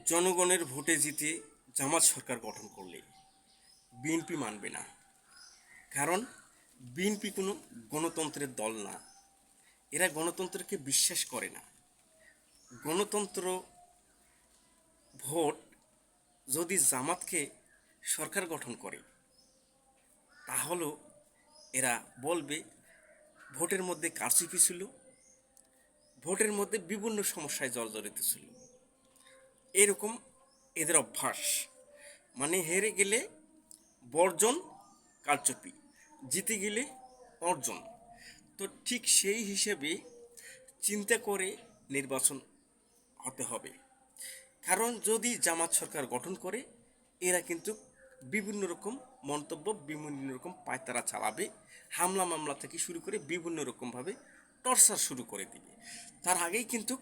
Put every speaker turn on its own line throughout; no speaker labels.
জনগণের ভোটে জিতে জামাত সরকার গঠন করলে বিএনপি মানবে না। কারণ বিএনপি কোনো গণতন্ত্রের দল না। এরা গণতন্ত্রকে বিশ্বাস করে না। গণতন্ত্র ভোট যদি জামাতকে সরকার গঠন করে তাহলেও এরা বলবে ভোটের মধ্যে কারচুপি ছিল, ভোটের মধ্যে বিভিন্ন সমস্যায় জর্জরিত ছিল। এরকম এদের অভ্যাস। মানে হেরে গেলে বর্জন, কারচুপি, জিতে গেলে অর্জন। তো ঠিক সেই হিসেবে চিন্তা করে নির্বাচন হতে হবে। কারণ যদি জামাত সরকার গঠন করে এরা কিন্তু বিভিন্ন রকম মন্তব্য, বিভিন্ন রকম পায়তারা চালাবে, হামলা মামলা থেকে শুরু করে বিভিন্ন রকমভাবে টর্চার শুরু করে দিবে। তার আগেই কিন্তু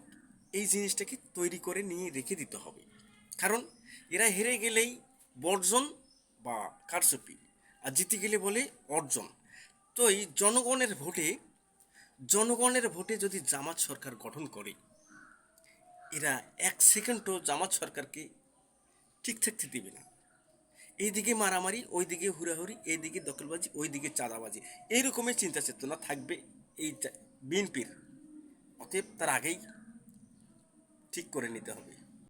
এই জিনিসটাকে তৈরি করে নিয়ে রেখে দিতে হবে। কারণ এরা হেরে গেলেই বর্জন বা কারচুপি, আর জিতে গেলে বলে অর্জন। তো এই জনগণের ভোটে যদি জামাত সরকার গঠন করে এরা এক সেকেন্ডও জামাত সরকারকে ঠিক থাকতে দেবে না। এইদিকে মারামারি, ওইদিকে হুড়াহুড়ি, এইদিকে দখলবাজি, ওইদিকে চাঁদাবাজি, এইরকমের চিন্তা চেতনা থাকবে এই বিএনপির। অতএব তার আগেই ঠিক করে নিতে হবে।